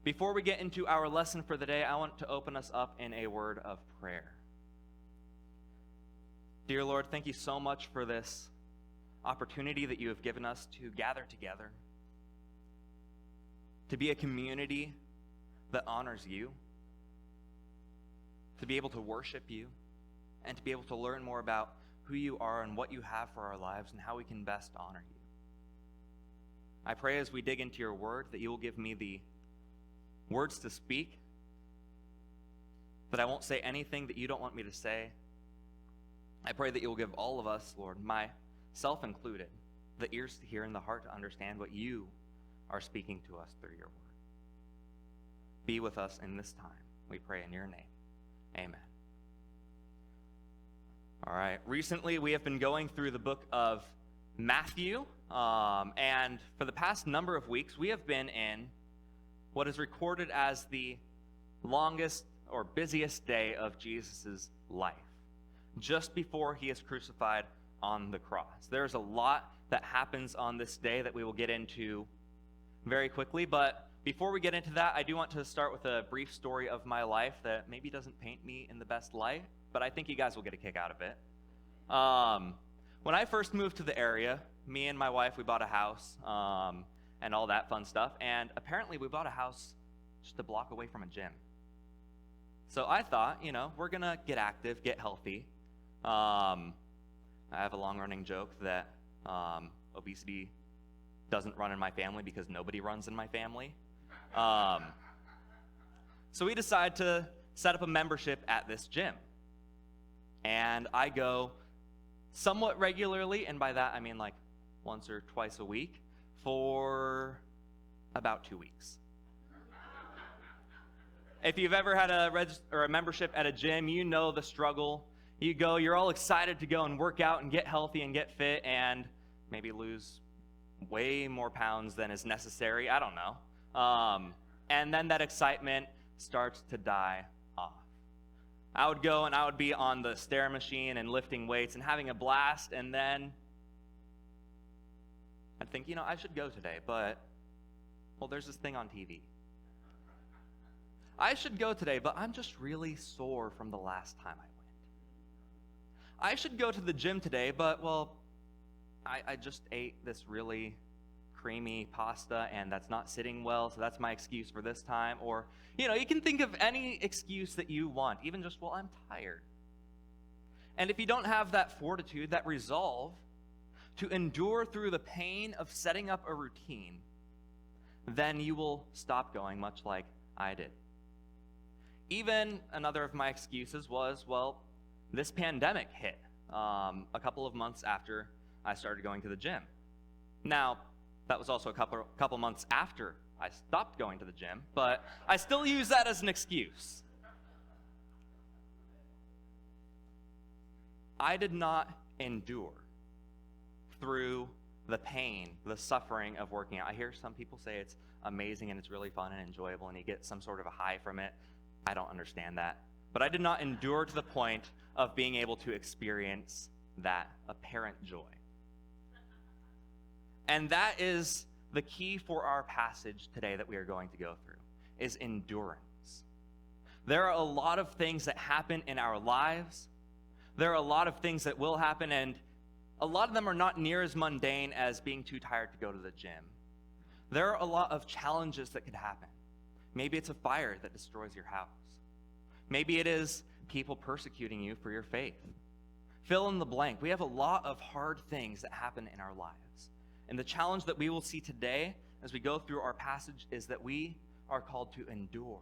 Before we get into our lesson for the day, I want to open us up in a word of prayer. Dear Lord, thank you so much for this opportunity that you have given us to gather together, to be a community that honors you, to be able to worship you, and to be able to learn more about who you are and what you have for our lives and how we can best honor you. I pray as we dig into your word that you will give me the words to speak, that I won't say anything that you don't want me to say. I pray that you will give all of us, Lord, myself included, the ears to hear and the heart to understand what you are speaking to us through your word. Be with us in this time, we pray in your name. Amen. All right, recently we have been going through the book of Matthew, and for the past number of weeks we have been in what is recorded as the longest or busiest day of Jesus' life, just before he is crucified on the cross. There's a lot that happens on this day that we will get into very quickly, but before we get into that, I do want to start with a brief story of my life that maybe doesn't paint me in the best light, but I think you guys will get a kick out of it. When I first moved to the area, me and my wife, we bought a house and all that fun stuff, and apparently we bought a house just a block away from a gym. So I thought, we're going to get active, get healthy. I have a long-running joke that obesity doesn't run in my family because nobody runs in my family. So we decided to set up a membership at this gym. And I go somewhat regularly, and by that I mean like once or twice a week, for about 2 weeks. If you've ever had a membership at a gym, you know the struggle. You go, you're all excited to go and work out and get healthy and get fit and maybe lose way more pounds than is necessary. I don't know. And then that excitement starts to die off. I would go and I would be on the stair machine and lifting weights and having a blast, and then I'd think, I should go today, but, there's this thing on TV. I should go today, but I'm just really sore from the last time I went. I should go to the gym today, but, I just ate this really creamy pasta and that's not sitting well, so that's my excuse for this time. Or, you can think of any excuse that you want, even just, I'm tired. And if you don't have that fortitude, that resolve to endure through the pain of setting up a routine, then you will stop going, much like I did. Even another of my excuses was, this pandemic hit a couple of months after I started going to the gym. Now, that was also a couple months after I stopped going to the gym, but I still use that as an excuse. I did not endure through the pain, the suffering of working out. I hear some people say it's amazing and it's really fun and enjoyable and you get some sort of a high from it. I don't understand that. But I did not endure to the point of being able to experience that apparent joy. And that is the key for our passage today that we are going to go through, is endurance. There are a lot of things that happen in our lives. There are a lot of things that will happen, and a lot of them are not near as mundane as being too tired to go to the gym. There are a lot of challenges that could happen. Maybe it's a fire that destroys your house. Maybe it is people persecuting you for your faith. Fill in the blank. We have a lot of hard things that happen in our lives. And the challenge that we will see today as we go through our passage is that we are called to endure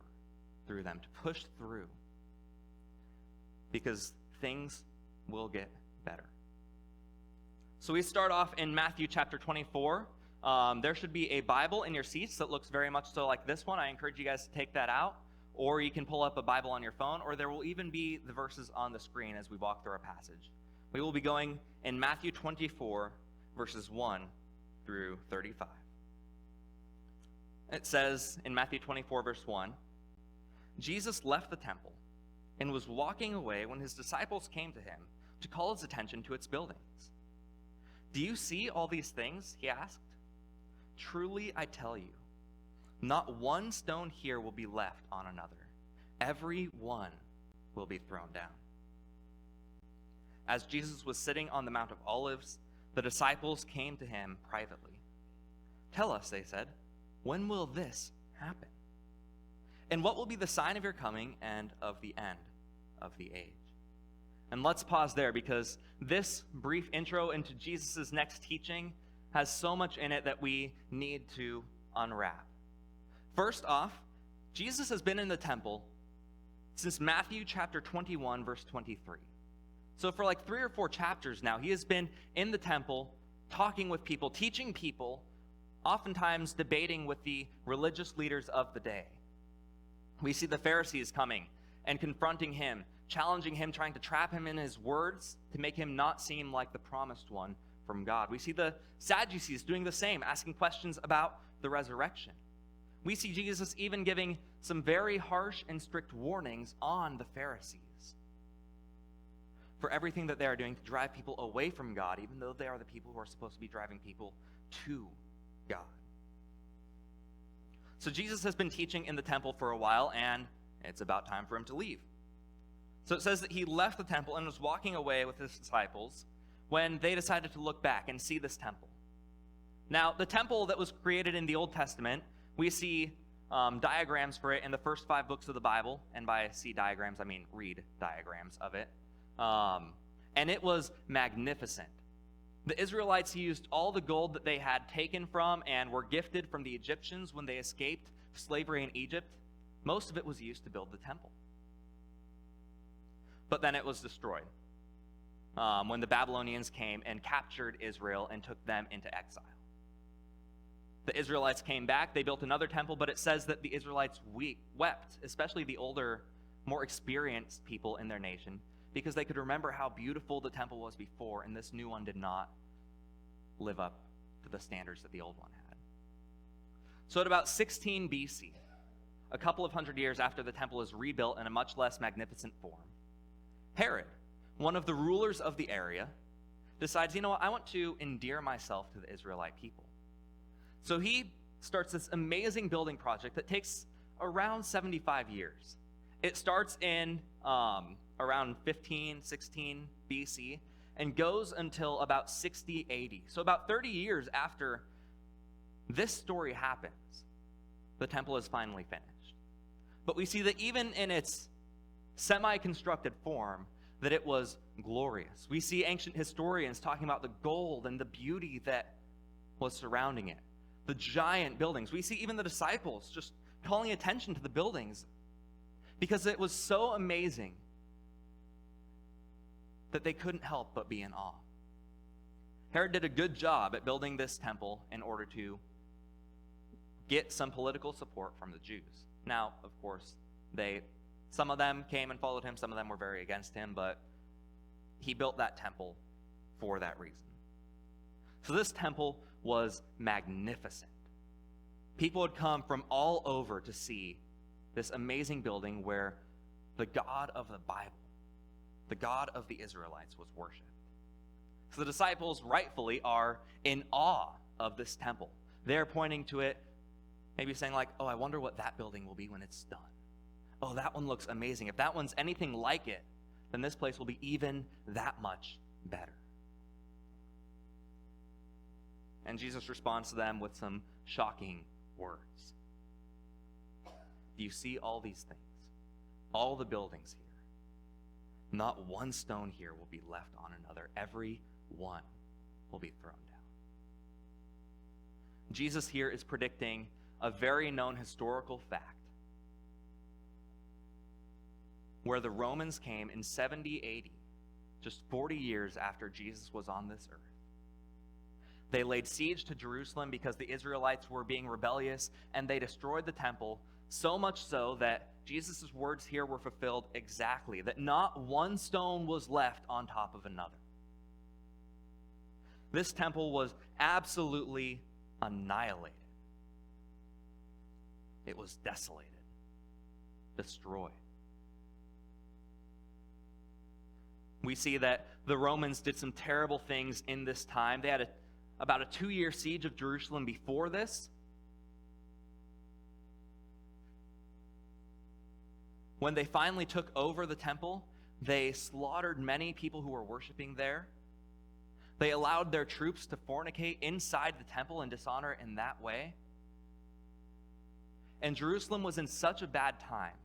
through them, to push through, because things will get better. So we start off in Matthew chapter 24. There should be a Bible in your seats that looks very much so like this one. I encourage you guys to take that out, or you can pull up a Bible on your phone, or there will even be the verses on the screen as we walk through our passage. We will be going in Matthew 24, verses 1 through 35. It says in Matthew 24, verse 1, Jesus left the temple and was walking away when his disciples came to him to call his attention to its buildings. "Do you see all these things?" he asked. "Truly, I tell you, Not one stone here will be left on another. Every one will be thrown down. As Jesus was sitting on the Mount of Olives, the disciples came to him privately. Tell us, they said, when will this happen? And what will be the sign of your coming and of the end of the age? And let's pause there, because this brief intro into Jesus' next teaching has so much in it that we need to unwrap. First off, Jesus has been in the temple since Matthew chapter 21, verse 23. So for like 3 or 4 chapters now, he has been in the temple, talking with people, teaching people, oftentimes debating with the religious leaders of the day. We see the Pharisees coming and confronting him, challenging him, trying to trap him in his words to make him not seem like the promised one from God. We see the Sadducees doing the same, asking questions about the resurrection. We see Jesus even giving some very harsh and strict warnings on the Pharisees for everything that they are doing to drive people away from God, even though they are the people who are supposed to be driving people to God. So Jesus has been teaching in the temple for a while, and it's about time for him to leave. So it says that he left the temple and was walking away with his disciples when they decided to look back and see this temple. Now, the temple that was created in the Old Testament, we see diagrams for it in the first 5 books of the Bible. And by see diagrams, I mean read diagrams of it. And it was magnificent. The Israelites used all the gold that they had taken from and were gifted from the Egyptians when they escaped slavery in Egypt. Most of it was used to build the temple. But then it was destroyed when the Babylonians came and captured Israel and took them into exile. The Israelites came back, they built another temple, but it says that the Israelites wept, especially the older, more experienced people in their nation, because they could remember how beautiful the temple was before, and this new one did not live up to the standards that the old one had. So at about 16 BC, a couple of hundred years after the temple is rebuilt in a much less magnificent form, Herod, one of the rulers of the area, decides, you know what, I want to endear myself to the Israelite people. So he starts this amazing building project that takes around 75 years. It starts in around 16 BC and goes until about 60 AD. So about 30 years after this story happens, the temple is finally finished. But we see that even in its semi-constructed form, that it was glorious. We see ancient historians talking about the gold and the beauty that was surrounding it, the giant buildings. We see even the disciples just calling attention to the buildings because it was so amazing that they couldn't help but be in awe. Herod did a good job at building this temple in order to get some political support from the Jews. Now, of course, some of them came and followed him, some of them were very against him, but he built that temple for that reason. So this temple was magnificent. People would come from all over to see this amazing building where the God of the Bible, the God of the Israelites, was worshipped. So the disciples rightfully are in awe of this temple. They're pointing to it, maybe saying like, oh, I wonder what that building will be when it's done. Oh, that one looks amazing. If that one's anything like it, then this place will be even that much better. And Jesus responds to them with some shocking words. Do you see all these things? All the buildings here. Not one stone here will be left on another. Every one will be thrown down. Jesus here is predicting a very known historical fact, where the Romans came in 70 AD, just 40 years after Jesus was on this earth. They laid siege to Jerusalem because the Israelites were being rebellious, and they destroyed the temple, so much so that Jesus' words here were fulfilled exactly, that not one stone was left on top of another. This temple was absolutely annihilated. It was desolated, destroyed. We see that the Romans did some terrible things in this time. They had about a 2-year siege of Jerusalem before this. when they finally took over the temple, they slaughtered many people who were worshiping there. They allowed their troops to fornicate inside the temple and dishonor it in that way. And Jerusalem was in such a bad time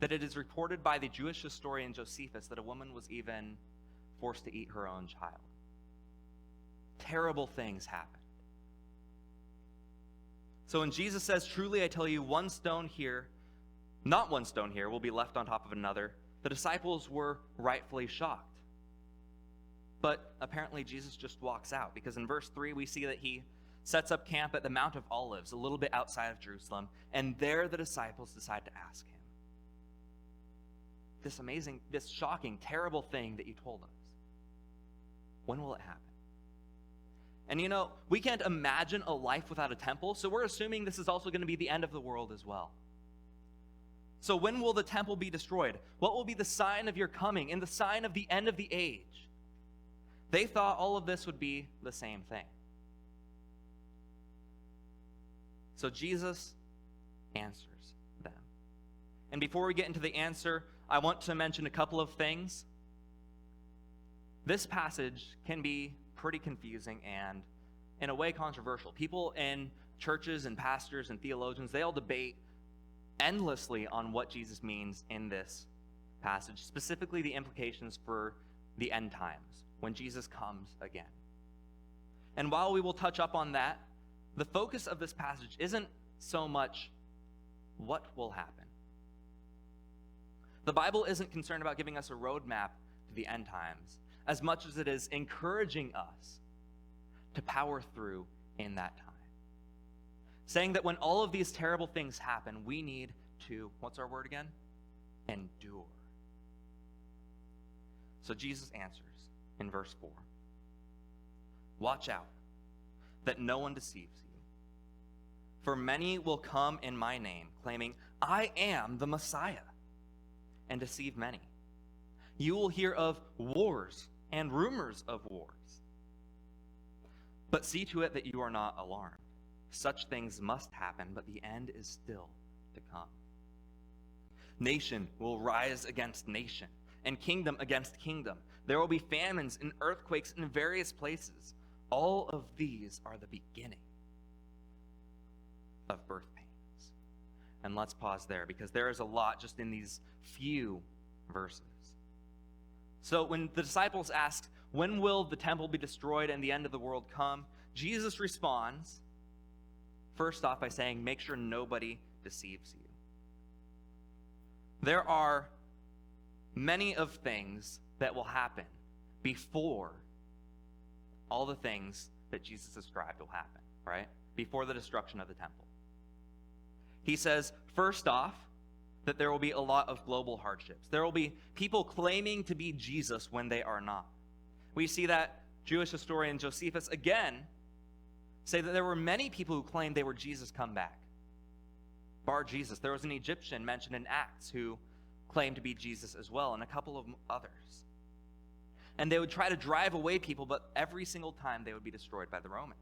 that it is reported by the Jewish historian Josephus that a woman was even forced to eat her own child. Terrible things happened. So when Jesus says, "Truly I tell you, not one stone here will be left on top of another," the disciples were rightfully shocked. But apparently Jesus just walks out, because in verse 3 we see that he sets up camp at the Mount of Olives, a little bit outside of Jerusalem, and there the disciples decide to ask him this shocking, terrible thing that you told us. When will it happen? And we can't imagine a life without a temple, so we're assuming this is also going to be the end of the world as well. So when will the temple be destroyed? What will be the sign of your coming and the sign of the end of the age? They thought all of this would be the same thing. So Jesus answers them. And before we get into the answer, I want to mention a couple of things. This passage can be pretty confusing and, in a way, controversial. People in churches and pastors and theologians, they all debate endlessly on what Jesus means in this passage, specifically the implications for the end times, when Jesus comes again. And while we will touch up on that, the focus of this passage isn't so much what will happen. The Bible isn't concerned about giving us a roadmap to the end times as much as it is encouraging us to power through in that time. Saying that when all of these terrible things happen, we need to, what's our word again? Endure. So Jesus answers in verse 4. Watch out that no one deceives you. For many will come in my name, claiming, "I am the Messiah," and deceive many. You will hear of wars and rumors of wars. But see to it that you are not alarmed. Such things must happen, but the end is still to come. Nation will rise against nation, and kingdom against kingdom. There will be famines and earthquakes in various places. All of these are the beginning of birth pains. And let's pause there, because there is a lot just in these few verses. So when the disciples ask, when will the temple be destroyed and the end of the world come? Jesus responds, first off, by saying, make sure nobody deceives you. There are many of things that will happen before all the things that Jesus described will happen, right? Before the destruction of the temple. He says, first off, that there will be a lot of global hardships. There will be people claiming to be Jesus when they are not. We see that Jewish historian Josephus again say that there were many people who claimed they were Jesus come back. Bar Jesus. There was an Egyptian mentioned in Acts who claimed to be Jesus as well, and a couple of others. And they would try to drive away people, but every single time they would be destroyed by the Romans.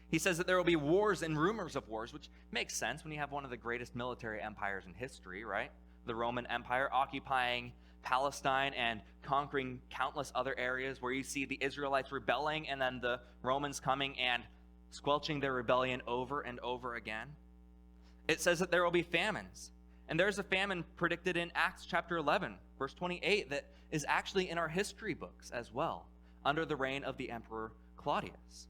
He says that there will be wars and rumors of wars, which makes sense when you have one of the greatest military empires in history, right? The Roman Empire occupying Palestine and conquering countless other areas, where you see the Israelites rebelling and then the Romans coming and squelching their rebellion over and over again. It says that there will be famines. And there's a famine predicted in Acts chapter 11, verse 28, that is actually in our history books as well, under the reign of the Emperor Claudius.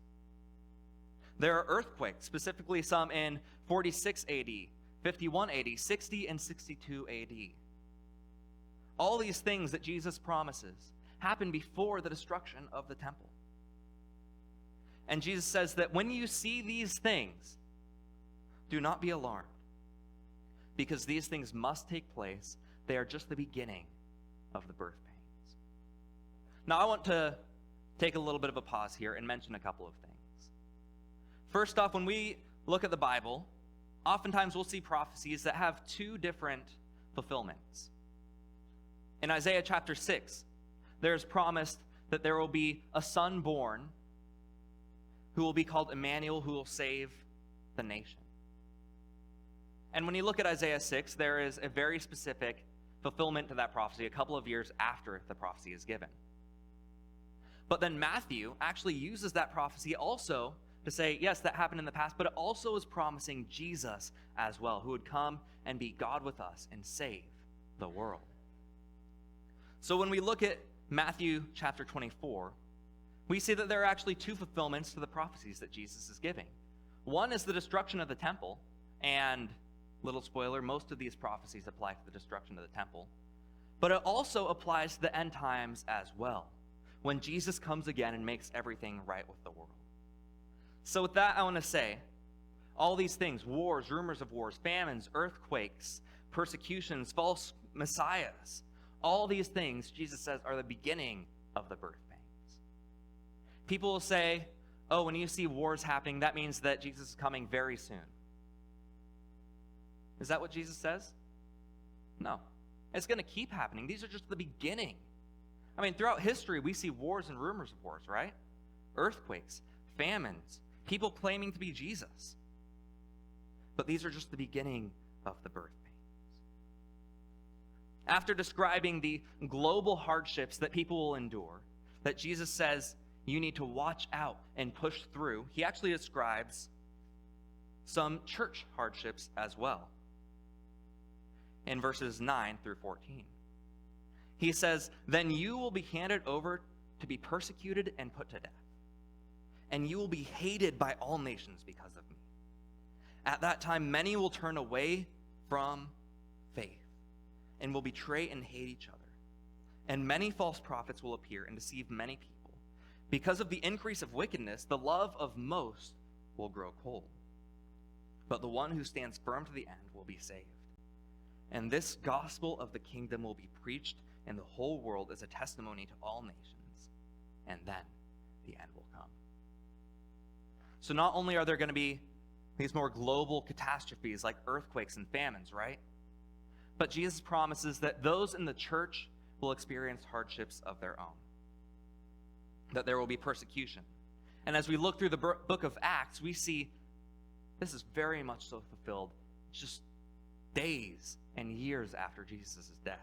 There are earthquakes, specifically some in 46 AD, 51 AD, 60 and 62 AD. All these things that Jesus promises happen before the destruction of the temple. And Jesus says that when you see these things, do not be alarmed, because these things must take place. They are just the beginning of the birth pains. Now, I want to take a little bit of a pause here and mention a couple of things. First off, when we look at the Bible, oftentimes we'll see prophecies that have two different fulfillments. In Isaiah chapter 6, there's promised that there will be a son born who will be called Emmanuel, who will save the nation. And when you look at Isaiah 6, there is a very specific fulfillment to that prophecy a couple of years after the prophecy is given. But then Matthew actually uses that prophecy also to say, yes, that happened in the past, but it also is promising Jesus as well, who would come and be God with us and save the world. So when we look at Matthew chapter 24, we see that there are actually two fulfillments to the prophecies that Jesus is giving. One is the destruction of the temple, and little spoiler, most of these prophecies apply to the destruction of the temple. But it also applies to the end times as well, when Jesus comes again and makes everything right with the world. So with that, I want to say, all these things, wars, rumors of wars, famines, earthquakes, persecutions, false messiahs, all these things, Jesus says, are the beginning of the birth pains. People will say, oh, when you see wars happening, that means that Jesus is coming very soon. Is that what Jesus says? No. It's going to keep happening. These are just the beginning. I mean, throughout history, we see wars and rumors of wars, right? Earthquakes, famines, people claiming to be Jesus. But these are just the beginning of the birth pains. After describing the global hardships that people will endure, that Jesus says you need to watch out and push through, he actually describes some church hardships as well. In verses 9 through 14. He says, then you will be handed over to be persecuted and put to death. And you will be hated by all nations because of me. At that time, many will turn away from faith and will betray and hate each other. And many false prophets will appear and deceive many people. Because of the increase of wickedness, the love of most will grow cold. But the one who stands firm to the end will be saved. And this gospel of the kingdom will be preached in the whole world as a testimony to all nations. And then the end will come. So not only are there going to be these more global catastrophes like earthquakes and famines, right? But Jesus promises that those in the church will experience hardships of their own. That there will be persecution. And as we look through the book of Acts, we see this is very much so fulfilled just days and years after Jesus' death.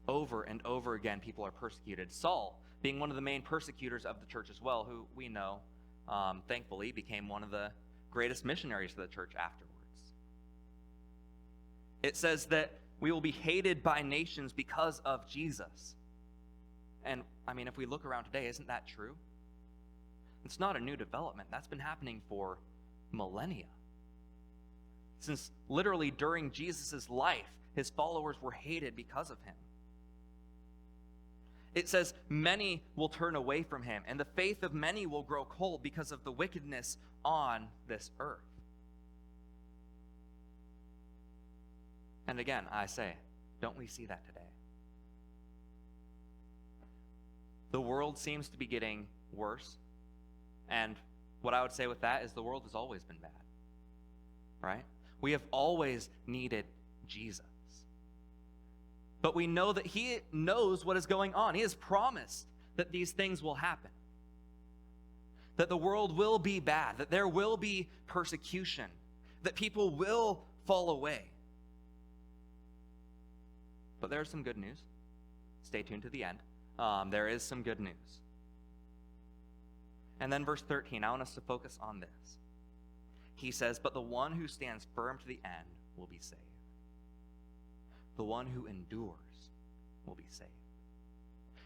Over and over again, people are persecuted. Saul, being one of the main persecutors of the church as well, who we know, thankfully, became one of the greatest missionaries to the church afterwards. It says that we will be hated by nations because of Jesus. And, I mean, if we look around today, isn't that true? It's not a new development. That's been happening for millennia. Since literally during Jesus' life, his followers were hated because of him. It says, many will turn away from him, and the faith of many will grow cold because of the wickedness on this earth. And again, I say, don't we see that today? The world seems to be getting worse, and what I would say with that is the world has always been bad, right? We have always needed Jesus. But we know that he knows what is going on. He has promised that these things will happen. That the world will be bad. That there will be persecution. That people will fall away. But there's some good news. Stay tuned to the end. There is some good news. And then verse 13, I want us to focus on this. He says, but the one who stands firm to the end will be saved. The one who endures will be saved.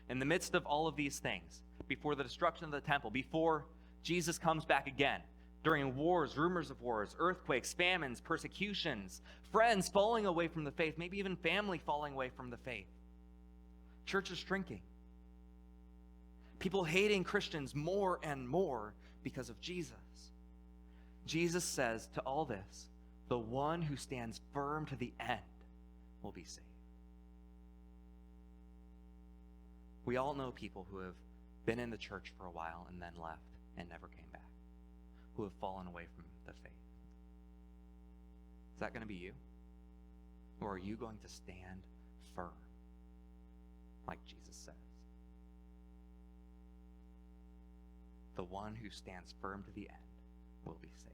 In the midst of all of these things, before the destruction of the temple, before Jesus comes back again, during wars, rumors of wars, earthquakes, famines, persecutions, friends falling away from the faith, maybe even family falling away from the faith, churches shrinking, people hating Christians more and more because of Jesus. Jesus says to all this, the one who stands firm to the end will be saved. We all know people who have been in the church for a while and then left and never came back, who have fallen away from the faith. Is that going to be you? Or are you going to stand firm, like Jesus says? The one who stands firm to the end will be saved.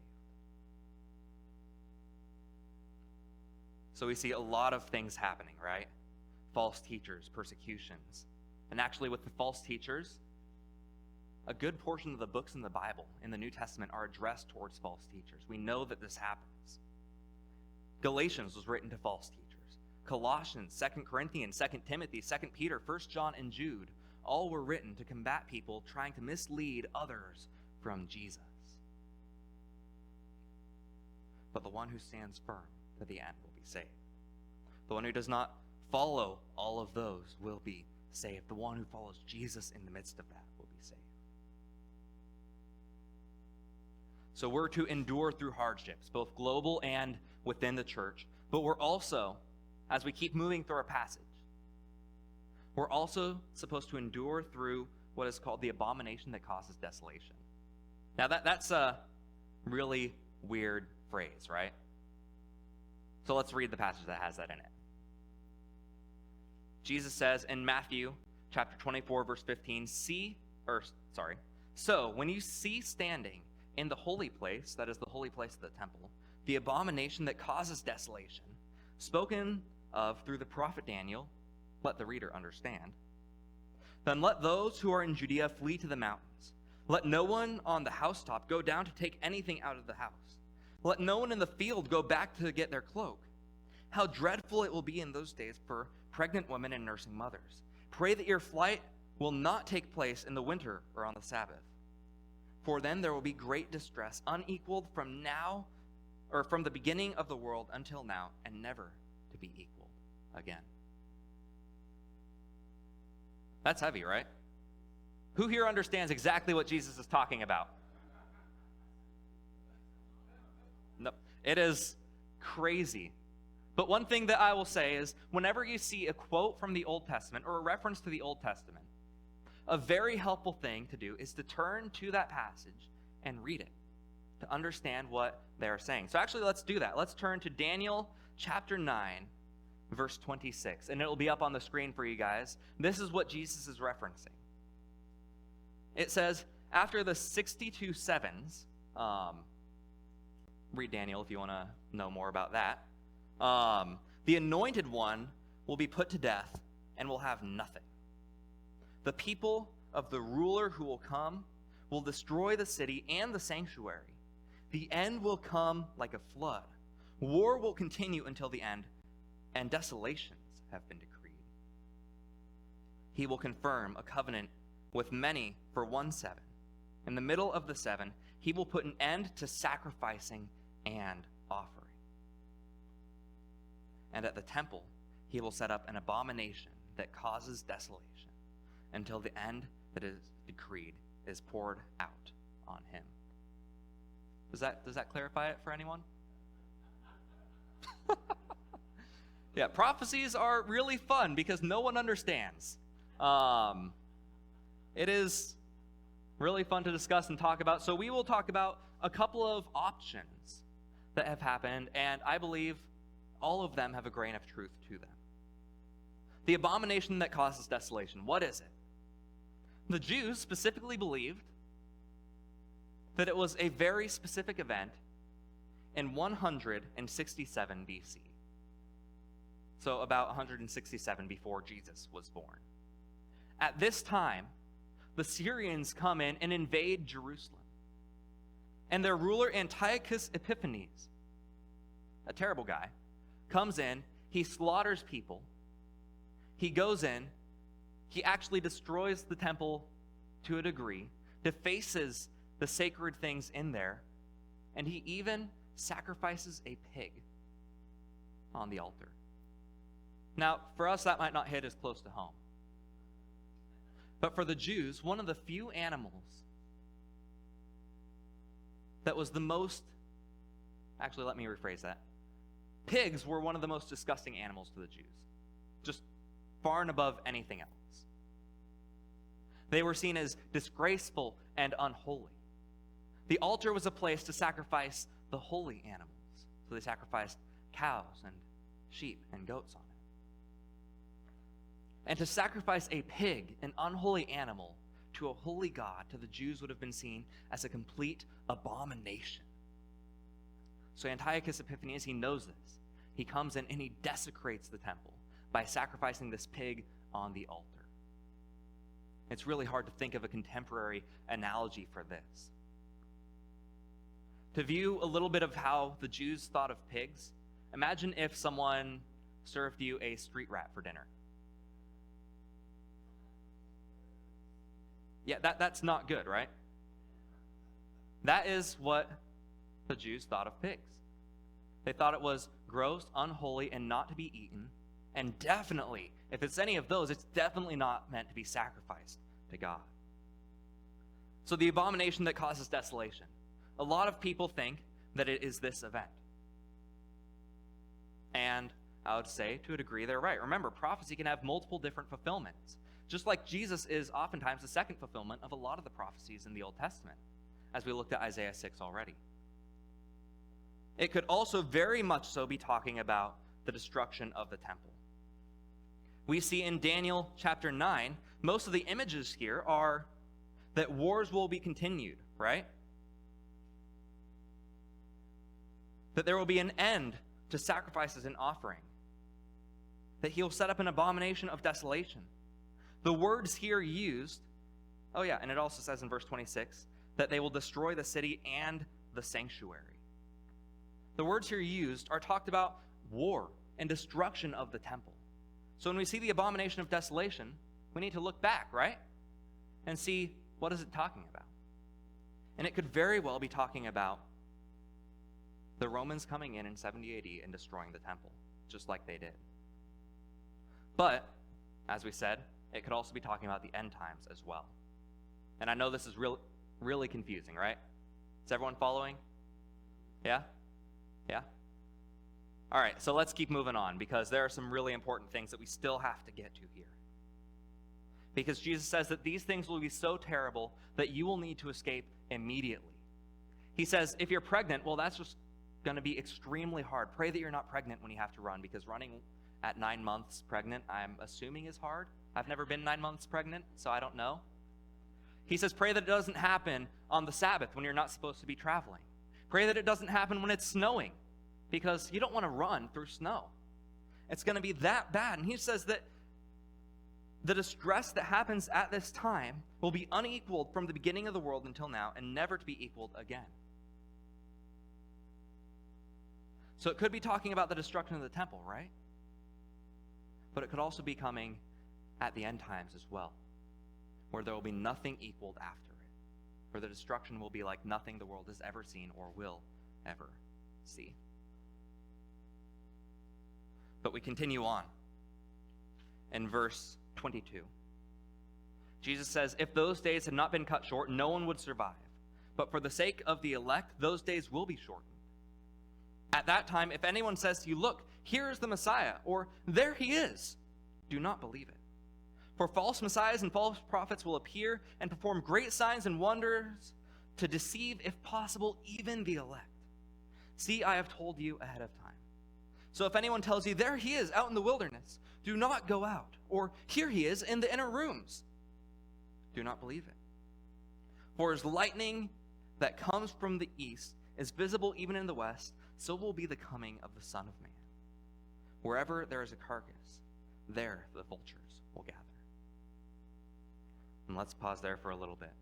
So we see a lot of things happening, right? False teachers, persecutions. And actually with the false teachers, a good portion of the books in the Bible, in the New Testament, are addressed towards false teachers. We know that this happens. Galatians was written to false teachers. Colossians, 2 Corinthians, 2 Timothy, 2 Peter, 1 John, and Jude all were written to combat people trying to mislead others from Jesus. But the one who stands firm to the end will be saved. The one who does not follow all of those will be saved. The one who follows Jesus in the midst of that will be saved. So we're to endure through hardships, both global and within the church. But we're also, as we keep moving through our passage, we're also supposed to endure through what is called the abomination that causes desolation. Now that's a really weird phrase, right? So let's read the passage that has that in it. Jesus says in Matthew chapter 24, verse 15, so when you see standing in the holy place, that is the holy place of the temple, the abomination that causes desolation, spoken of through the prophet Daniel, let the reader understand. Then let those who are in Judea flee to the mountains. Let no one on the housetop go down to take anything out of the house. Let no one in the field go back to get their cloak. How dreadful it will be in those days for pregnant women and nursing mothers. Pray that your flight will not take place in the winter or on the Sabbath. For then there will be great distress, unequaled from now, or from the beginning of the world until now, and never to be equaled again. That's heavy, right? Who here understands exactly what Jesus is talking about? No, it is crazy. But one thing that I will say is, whenever you see a quote from the Old Testament or a reference to the Old Testament, a very helpful thing to do is to turn to that passage and read it to understand what they're saying. So actually, let's do that. Let's turn to Daniel chapter 9, verse 26, and it'll be up on the screen for you guys. This is what Jesus is referencing. It says, after the 62 sevens, read Daniel if you want to know more about that. The Anointed One will be put to death and will have nothing. The people of the ruler who will come will destroy the city and the sanctuary. The end will come like a flood. War will continue until the end, and desolations have been decreed. He will confirm a covenant with many for 1 7. In the middle of the 7, he will put an end to sacrificing and offering. And at the temple, he will set up an abomination that causes desolation until the end that is decreed is poured out on him. Does that clarify it for anyone? Yeah, prophecies are really fun because no one understands. It is really fun to discuss and talk about. So we will talk about a couple of options that have happened, and I believe all of them have a grain of truth to them. The abomination that causes desolation, what is it? The Jews specifically believed that it was a very specific event in 167 BC. So about 167 before Jesus was born. At this time, the Syrians come in and invade Jerusalem. And their ruler Antiochus Epiphanes, a terrible guy, comes in, he slaughters people, he goes in, he actually destroys the temple to a degree, defaces the sacred things in there, and he even sacrifices a pig on the altar. Now, for us, that might not hit as close to home. But for the Jews, one of the few animals that was the most, actually, let me rephrase that. Pigs were one of the most disgusting animals to the Jews, just far and above anything else. They were seen as disgraceful and unholy. The altar was a place to sacrifice the holy animals. So they sacrificed cows and sheep and goats on it. And to sacrifice a pig, an unholy animal, to a holy God, to the Jews would have been seen as a complete abomination. So Antiochus Epiphanes, he knows this. he comes in and he desecrates the temple by sacrificing this pig on the altar. It's really hard to think of a contemporary analogy for this. To view a little bit of how the Jews thought of pigs, imagine if someone served you a street rat for dinner. Yeah, that's not good, right? That is what the Jews thought of pigs. They thought it was gross, unholy, and not to be eaten. And definitely, if it's any of those, it's definitely not meant to be sacrificed to God. So the abomination that causes desolation. A lot of people think that it is this event. And I would say, to a degree, they're right. Remember, prophecy can have multiple different fulfillments. Just like Jesus is oftentimes the second fulfillment of a lot of the prophecies in the Old Testament, as we looked at Isaiah 6 already. It could also very much so be talking about the destruction of the temple. We see in Daniel chapter 9, most of the images here are that wars will be continued, right? That there will be an end to sacrifices and offering. That he'll set up an abomination of desolation. The words here used, and it also says in verse 26, that they will destroy the city and the sanctuary. The words here used are talked about war and destruction of the temple. So when we see the abomination of desolation, we need to look back, right? And see, what is it talking about? And it could very well be talking about the Romans coming in 70 AD and destroying the temple, just like they did. But, as we said, it could also be talking about the end times as well. And I know this is really confusing, right? Is everyone following? Yeah? Yeah? All right, so let's keep moving on, because there are some really important things that we still have to get to here. Because Jesus says that these things will be so terrible that you will need to escape immediately. He says, if you're pregnant, well, that's just going to be extremely hard. Pray that you're not pregnant when you have to run, because running at 9 months pregnant, I'm assuming is hard. I've never been 9 months pregnant, so I don't know. He says, pray that it doesn't happen on the Sabbath when you're not supposed to be traveling. Pray that it doesn't happen when it's snowing, because you don't want to run through snow. It's going to be that bad. And he says that the distress that happens at this time will be unequaled from the beginning of the world until now, and never to be equaled again. So it could be talking about the destruction of the temple, right? But it could also be coming at the end times as well, where there will be nothing equaled after it, where the destruction will be like nothing the world has ever seen or will ever see. But we continue on in verse 22. Jesus says, if those days had not been cut short, no one would survive. But for the sake of the elect, those days will be shortened. At that time, if anyone says to you, look, here is the Messiah, or there he is, do not believe it. For false messiahs and false prophets will appear and perform great signs and wonders to deceive, if possible, even the elect. See, I have told you ahead of time. So if anyone tells you, there he is out in the wilderness, do not go out. Or here he is in the inner rooms, do not believe it. For as lightning that comes from the east is visible even in the west, so will be the coming of the Son of Man. Wherever there is a carcass, there the vultures will gather. And let's pause there for a little bit.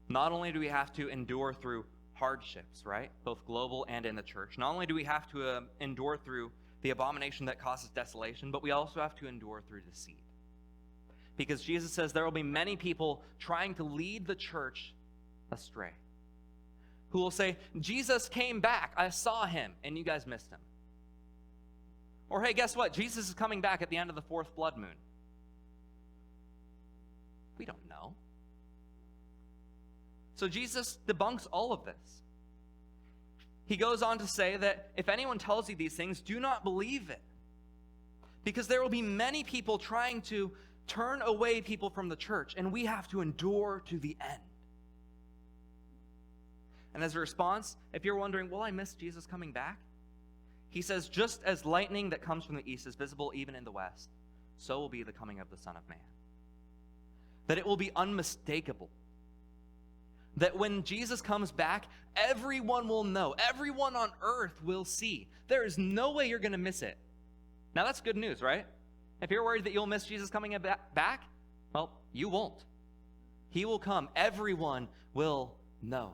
Not only do we have to endure through hardships, right? Both global and in the church. Not only do we have to endure through the abomination that causes desolation, but we also have to endure through deceit. Because Jesus says there will be many people trying to lead the church astray, who will say, Jesus came back, I saw him, and you guys missed him. Or hey, guess what? Jesus is coming back at the end of the fourth blood moon. We don't know. So Jesus debunks all of this. He goes on to say that if anyone tells you these things, do not believe it. Because there will be many people trying to turn away people from the church, and we have to endure to the end. And as a response, if you're wondering, will I miss Jesus coming back? He says, just as lightning that comes from the east is visible even in the west, so will be the coming of the Son of Man. That it will be unmistakable. that when Jesus comes back, everyone will know. Everyone on earth will see. There is no way you're going to miss it. Now, that's good news, right? If you're worried that you'll miss Jesus coming back, well, you won't. He will come. Everyone will know.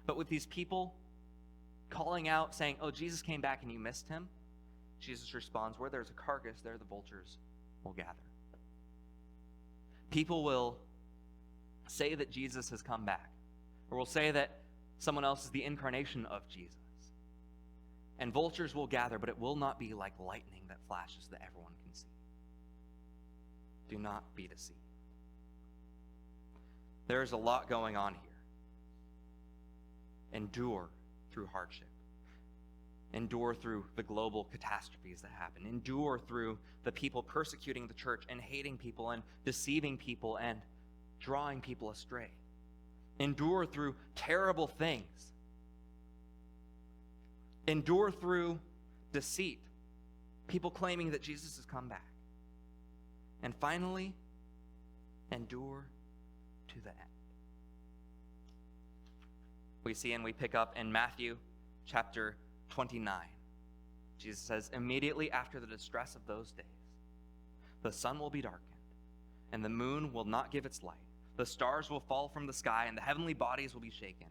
But with these people calling out, saying, oh, Jesus came back and you missed him, Jesus responds, where there's a carcass, there the vultures will gather. People will say that Jesus has come back, or will say that someone else is the incarnation of Jesus. And vultures will gather, but it will not be like lightning that flashes that everyone can see. Do not be deceived. There is a lot going on here. Endure through hardship. Endure through the global catastrophes that happen. Endure through the people persecuting the church and hating people and deceiving people and drawing people astray. Endure through terrible things. Endure through deceit. People claiming that Jesus has come back. And finally, endure to the end. We see and we pick up in Matthew chapter 29. Jesus says, immediately after the distress of those days, the sun will be darkened, and the moon will not give its light. The stars will fall from the sky, and the heavenly bodies will be shaken.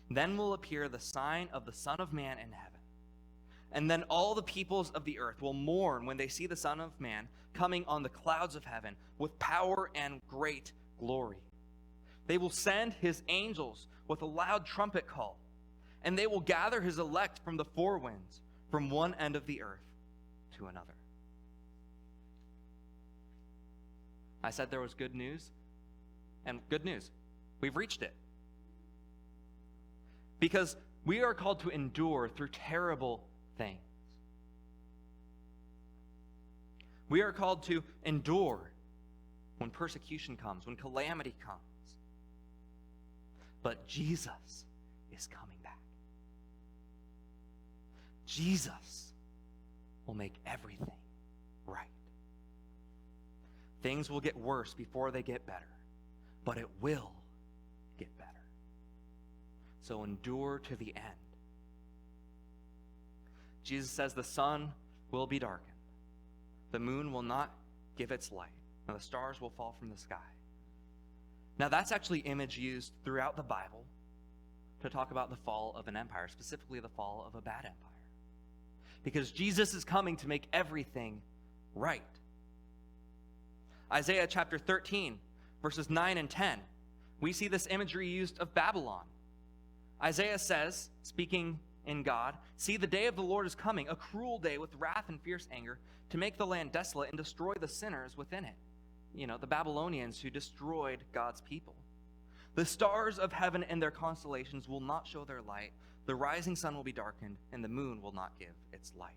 Then will appear the sign of the Son of Man in heaven. And then all the peoples of the earth will mourn when they see the Son of Man coming on the clouds of heaven with power and great glory. They will send his angels with a loud trumpet call, and they will gather his elect from the four winds, from one end of the earth to another. I said there was good news, and good news. We've reached it. Because we are called to endure through terrible things. We are called to endure when persecution comes, when calamity comes. But Jesus is coming back. Jesus will make everything right. Things will get worse before they get better, but it will get better. So endure to the end. Jesus says the sun will be darkened. The moon will not give its light, and the stars will fall from the sky. Now that's actually image used throughout the Bible to talk about the fall of an empire, specifically the fall of a bad empire. Because Jesus is coming to make everything right. Isaiah chapter 13, verses 9 and 10, we see this imagery used of Babylon. Isaiah says, speaking in God, see, the day of the Lord is coming, a cruel day with wrath and fierce anger, to make the land desolate and destroy the sinners within it. You know, the Babylonians who destroyed God's people. The stars of heaven and their constellations will not show their light. The rising sun will be darkened, and the moon will not give its light.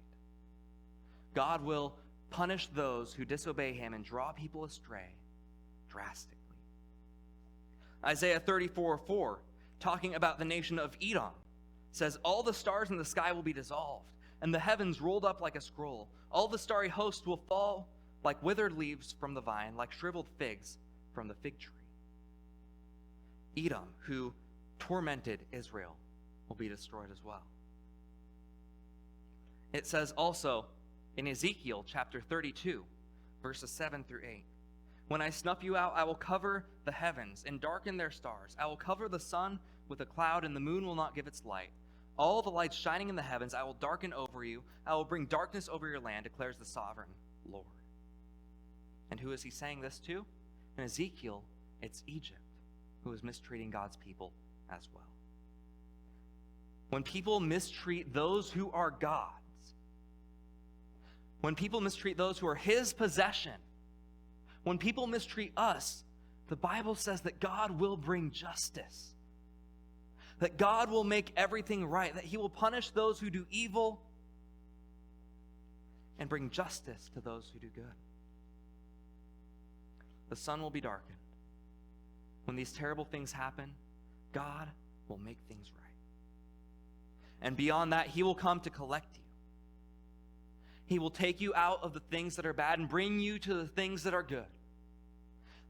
God will punish those who disobey him and draw people astray drastically. Isaiah 34:4, talking about the nation of Edom, says, all the stars in the sky will be dissolved, and the heavens rolled up like a scroll. All the starry host will fall like withered leaves from the vine, like shriveled figs from the fig tree. Edom, who tormented Israel, will be destroyed as well. It says also in Ezekiel chapter 32, verses 7 through 8, when I snuff you out, I will cover the heavens and darken their stars. I will cover the sun with a cloud, and the moon will not give its light. All the lights shining in the heavens I will darken over you. I will bring darkness over your land, declares the sovereign Lord. And who is he saying this to? In Ezekiel, it's Egypt, who is mistreating God's people as well. When people mistreat those who are God's, when people mistreat those who are his possession, when people mistreat us, the Bible says that God will bring justice, that God will make everything right, that he will punish those who do evil and bring justice to those who do good. The sun will be darkened. When these terrible things happen, God will make things right. And beyond that, he will come to collect you. He will take you out of the things that are bad and bring you to the things that are good.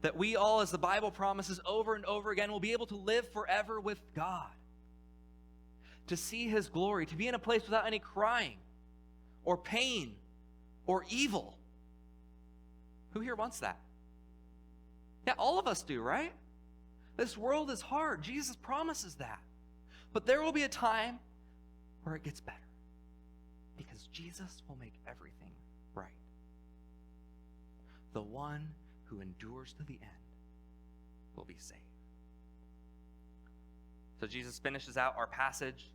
That we all, as the Bible promises over and over again, will be able to live forever with God. To see his glory, to be in a place without any crying or pain or evil. Who here wants that? Yeah, all of us do, right? This world is hard. Jesus promises that. But there will be a time where it gets better, because Jesus will make everything right. The one who endures to the end will be saved. So Jesus finishes out our passage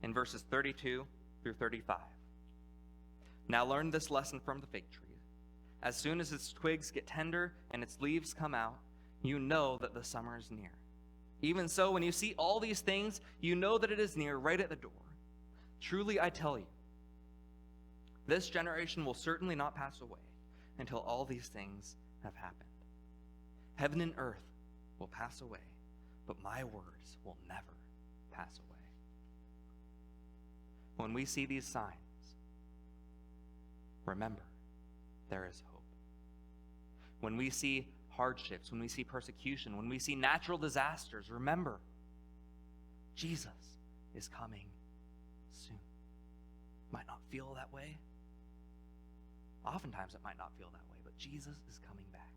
in verses 32 through 35. Now learn this lesson from the fig tree. As soon as its twigs get tender and its leaves come out, you know that the summer is near. Even so, when you see all these things, you know that it is near, right at the door. Truly, I tell you, this generation will certainly not pass away until all these things have happened. Heaven and earth will pass away, but my words will never pass away. When we see these signs, remember, there is hope. When we see hardships, when we see persecution, when we see natural disasters, remember, Jesus is coming soon. Might not feel that way. Oftentimes it might not feel that way, but Jesus is coming back.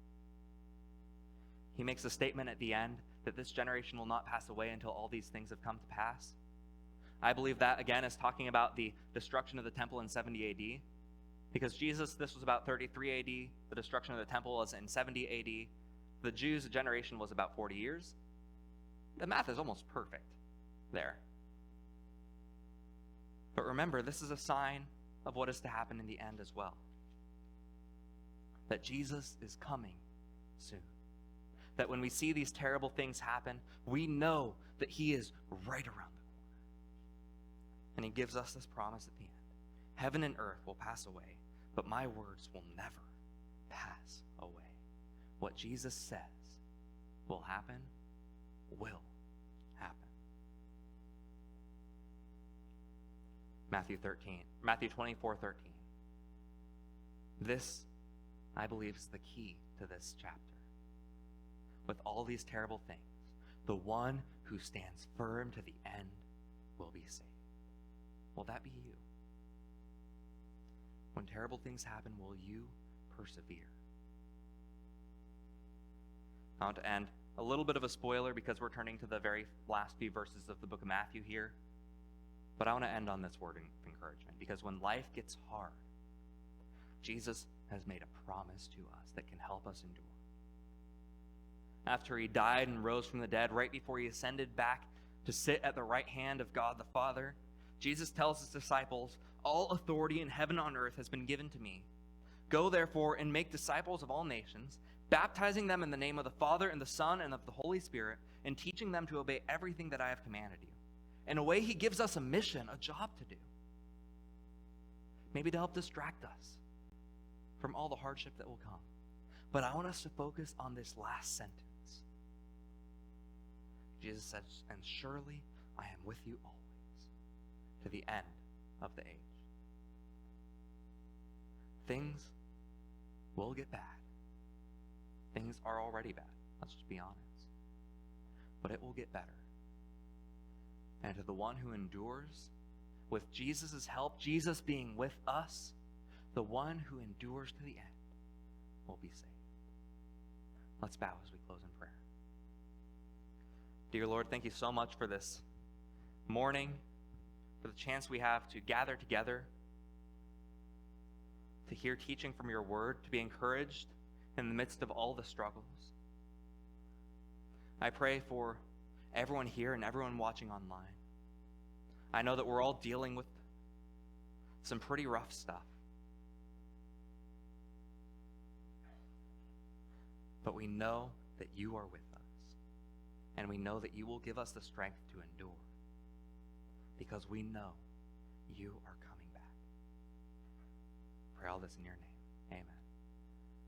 He makes a statement at the end that this generation will not pass away until all these things have come to pass. I believe that, again, is talking about the destruction of the temple in 70 AD. Because Jesus, this was about 33 AD. The destruction of the temple was in 70 AD. The Jews' generation was about 40 years. The math is almost perfect there. But remember, this is a sign of what is to happen in the end as well. That Jesus is coming soon. That when we see these terrible things happen, we know that he is right around the corner. And he gives us this promise at the end. Heaven and earth will pass away, but my words will never pass away. What Jesus says will happen, will happen. Matthew 24:13. This, I believe, is the key to this chapter. With all these terrible things, the one who stands firm to the end will be saved. Will that be you? When terrible things happen, will you persevere? I want to end a little bit of a spoiler because we're turning to the very last few verses of the book of Matthew here. But I want to end on this word of encouragement, because when life gets hard, Jesus has made a promise to us that can help us endure. After he died and rose from the dead, right before he ascended back to sit at the right hand of God the Father, Jesus tells his disciples, all authority in heaven and on earth has been given to me. Go therefore and make disciples of all nations, baptizing them in the name of the Father and the Son and of the Holy Spirit, and teaching them to obey everything that I have commanded you. In a way, he gives us a mission, a job to do. Maybe to help distract us from all the hardship that will come. But I want us to focus on this last sentence. Jesus says, and surely I am with you always, to the end of the age. Things will get bad. Things are already bad. Let's just be honest. But it will get better. And to the one who endures, with Jesus' help, Jesus being with us, the one who endures to the end will be saved. Let's bow as we close in prayer. Dear Lord, thank you so much for this morning, for the chance we have to gather together, to hear teaching from your word, to be encouraged in the midst of all the struggles. I pray for everyone here and everyone watching online. I know that we're all dealing with some pretty rough stuff. But we know that you are with us. And we know that you will give us the strength to endure. Because we know you are coming back. Pray all this in your name.